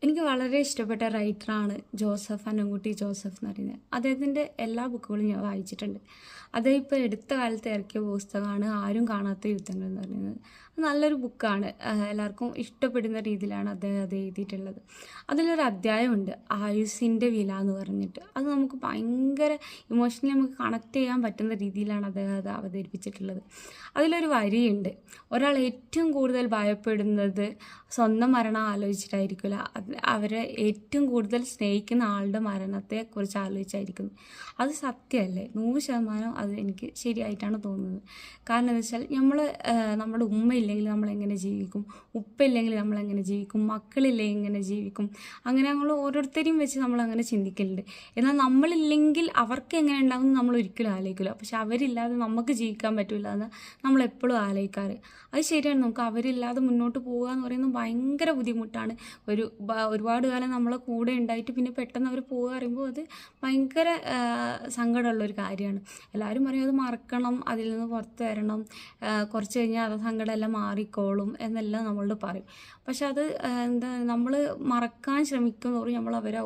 എനിക്ക് വളരെ ഇഷ്ടപ്പെട്ട റൈറ്ററാണ് ജോസഫ് അന്നംകുട്ടി ജോസഫ് എന്ന് പറയുന്നത്. അദ്ദേഹത്തിൻ്റെ എല്ലാ ബുക്കുകളും ഞാൻ വായിച്ചിട്ടുണ്ട്. അദ്ദേഹം ഇപ്പോൾ അടുത്ത കാലത്ത് ഇറക്കിയ പുസ്തകമാണ് ആരും കാണാത്ത യുദ്ധങ്ങൾ എന്ന് പറയുന്നത്. നല്ലൊരു ബുക്കാണ്. എല്ലാവർക്കും ഇഷ്ടപ്പെടുന്ന രീതിയിലാണ് അദ്ദേഹം അത് എഴുതിയിട്ടുള്ളത്. അതിലൊരു അധ്യായമുണ്ട്, ആയുസ്സിൻ്റെ വില എന്ന് പറഞ്ഞിട്ട്. അത് നമുക്ക് ഭയങ്കര ഇമോഷണലി നമുക്ക് കണക്ട് ചെയ്യാൻ പറ്റുന്ന രീതിയിലാണ് അദ്ദേഹം അത് അവതരിപ്പിച്ചിട്ടുള്ളത്. അതിലൊരു വരിയുണ്ട്, ഒരാൾ ഏറ്റവും കൂടുതൽ ഭയപ്പെടുന്നത് സ്വന്തം മരണം ആലോചിച്ചിട്ടായിരിക്കില്ല, അവരെ ഏറ്റവും കൂടുതൽ സ്നേഹിക്കുന്ന ആളുടെ മരണത്തെക്കുറിച്ച് ആലോചിച്ചായിരിക്കും. അത് സത്യമല്ലേ? 100% അത് എനിക്ക് ശരിയായിട്ടാണ് തോന്നുന്നത്. കാരണം എന്താ വെച്ചാൽ നമ്മുടെ ഉമ്മയില്ലെങ്കിൽ നമ്മളെങ്ങനെ ജീവിക്കും, ഉപ്പയില്ലെങ്കിൽ നമ്മളെങ്ങനെ ജീവിക്കും, മക്കളില്ലെങ്കിൽ എങ്ങനെ ജീവിക്കും, അങ്ങനെ നമ്മൾ ഓരോരുത്തരെയും വെച്ച് നമ്മളങ്ങനെ ചിന്തിക്കലുണ്ട്. എന്നാൽ നമ്മളില്ലെങ്കിൽ അവർക്ക് എങ്ങനെ ഉണ്ടാകുമെന്ന് നമ്മൾ ഒരിക്കലും ആലോചിക്കില്ല. പക്ഷെ അവരില്ലാതെ നമുക്ക് ജീവിക്കാൻ പറ്റില്ല എന്ന് നമ്മളെപ്പോഴും ആലോചിക്കാറ്. അത് ശരിയാണ്. നമുക്ക് അവരില്ലാതെ മുന്നോട്ട് പോകുക എന്ന് പറയുന്നത് ഭയങ്കര ബുദ്ധിമുട്ടാണ്. ഒരുപാട് കാലം നമ്മളെ കൂടെ ഉണ്ടായിട്ട് പിന്നെ പെട്ടെന്ന് അവർ പോകുക പറയുമ്പോൾ അത് ഭയങ്കര സങ്കടമുള്ളൊരു കാര്യമാണ്. എല്ലാവരും പറയും അത് മറക്കണം, അതിൽ നിന്ന് പുറത്ത് വരണം, കുറച്ച് കഴിഞ്ഞാൽ അത് സങ്കടമെല്ലാം മാറിക്കോളും എന്നെല്ലാം നമ്മളോട് പറയും. പക്ഷെ അത് നമ്മൾ മറക്കാൻ ശ്രമിക്കുന്നതോറും നമ്മൾ അവരെ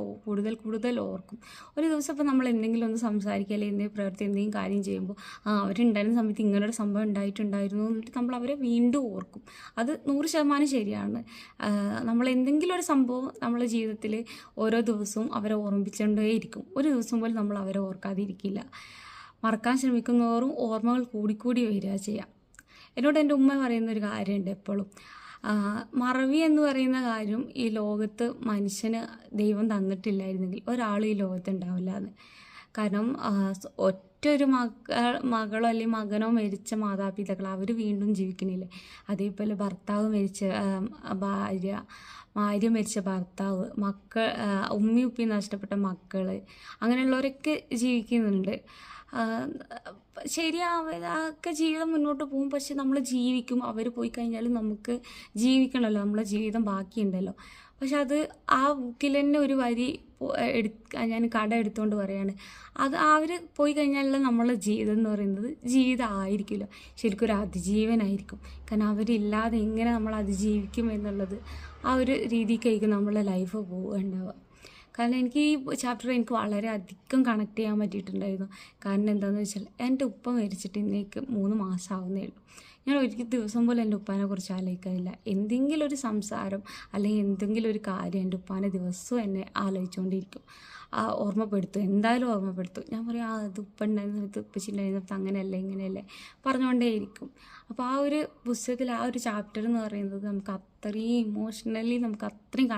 കൂടുതൽ ഓർക്കും. ഒരു ദിവസം ഇപ്പോൾ നമ്മൾ എന്തെങ്കിലും ഒന്ന് സംസാരിക്കുക അല്ലെങ്കിൽ എന്തെങ്കിലും പ്രവൃത്തി എന്തെങ്കിലും കാര്യം ചെയ്യുമ്പോൾ അവരുണ്ടായിരുന്ന സമയത്ത് ഇങ്ങനൊരു സംഭവം ഉണ്ടായിട്ടുണ്ടായിരുന്നു എന്നിട്ട് നമ്മൾ അവരെ വീണ്ടും ഓർക്കും. അത് 100% ശരിയാണ്. നമ്മൾ എന്തെങ്കിലും ഒരു സംഭവം നമ്മളെ ജീവിതത്തിൽ ഓരോ ദിവസവും അവരെ ഓർമ്മിപ്പിച്ചുകൊണ്ടേയിരിക്കും. ഒരു ദിവസം പോലും നമ്മൾ അവരെ ഓർക്കാതിരിക്കില്ല. മറക്കാൻ ശ്രമിക്കുന്നതോറും ഓർമ്മകൾ കൂടിക്കൂടി വരിക ചെയ്യാം. എന്നോട് എൻ്റെ ഉമ്മ പറയുന്നൊരു കാര്യമുണ്ട് എപ്പോഴും, മറവി എന്ന് പറയുന്ന കാര്യം ഈ ലോകത്ത് മനുഷ്യന് ദൈവം തന്നിട്ടില്ലായിരുന്നെങ്കിൽ ഒരാൾ ഈ ലോകത്ത് ഉണ്ടാവില്ല എന്ന്. കാരണം ഒറ്റൊരു മകളോ അല്ലെങ്കിൽ മകനോ മരിച്ച മാതാപിതാക്കൾ അവർ വീണ്ടും ജീവിക്കണില്ലേ. അതേപോലെ ഭർത്താവ് മരിച്ച ഭാര്യ മരിച്ച ഭർത്താവ്, ഉമ്മയും ഉപ്പയും നഷ്ടപ്പെട്ട മക്കൾ, അങ്ങനെയുള്ളവരൊക്കെ ജീവിക്കുന്നുണ്ട്. ശരിയാവൊക്കെ ജീവിതം മുന്നോട്ട് പോകും. പക്ഷെ നമ്മൾ ജീവിക്കും. അവർ പോയി കഴിഞ്ഞാലും നമുക്ക് ജീവിക്കണമല്ലോ, നമ്മളെ ജീവിതം ബാക്കിയുണ്ടല്ലോ. പക്ഷെ അത് ആ ബുക്കിൽ തന്നെ ഒരു വരി ഞാൻ കട എടുത്തുകൊണ്ട് പറയാണ്, അത് അവർ പോയി കഴിഞ്ഞാലുള്ള നമ്മളെ ജീവിതം എന്ന് പറയുന്നത് ജീവിതം ആയിരിക്കില്ല, ശരിക്കും ഒരു അതിജീവനായിരിക്കും. കാരണം അവരില്ലാതെ എങ്ങനെ നമ്മൾ അതിജീവിക്കും എന്നുള്ളത് ആ ഒരു രീതിക്കായിരിക്കും നമ്മളെ ലൈഫ് പോവുകയുണ്ടാവുക. കാരണം എനിക്ക് ഈ ചാപ്റ്റർ എനിക്ക് വളരെ അധികം കണക്ട് ചെയ്യാൻ പറ്റിയിട്ടുണ്ടായിരുന്നു. കാരണം എന്താണെന്ന് വെച്ചാൽ എൻ്റെ ഉപ്പ മരിച്ചിട്ട് ഇന്നേക്ക് 3 മാസം ആവുന്നേ ഉള്ളൂ. ഞാൻ ഒരു ദിവസം പോലും എൻ്റെ ഉപ്പാനെ കുറിച്ച് ആലോചിക്കാറില്ല. എന്തെങ്കിലും ഒരു സംസാരം അല്ലെങ്കിൽ എന്തെങ്കിലും ഒരു കാര്യം എൻ്റെ ഉപ്പാനെ ദിവസവും എന്നെ ആലോചിച്ചുകൊണ്ടിരിക്കും, ഓർമ്മപ്പെടുത്തും, എന്തായാലും ഓർമ്മപ്പെടുത്തും. ഞാൻ പറയും അത് ഉപ്പ ഉണ്ടായിരുന്ന സമയത്ത് ഉപ്പച്ചി ഉണ്ടായിരുന്ന സമയത്ത് അങ്ങനെയല്ലേ ഇങ്ങനെയല്ലേ പറഞ്ഞുകൊണ്ടേയിരിക്കും. അപ്പോൾ ആ ഒരു പുസ്തകത്തിൽ ആ ഒരു ചാപ്റ്റർ എന്ന് പറയുന്നത് നമുക്ക് അത്രയും ഇമോഷണലി നമുക്ക് അത്രയും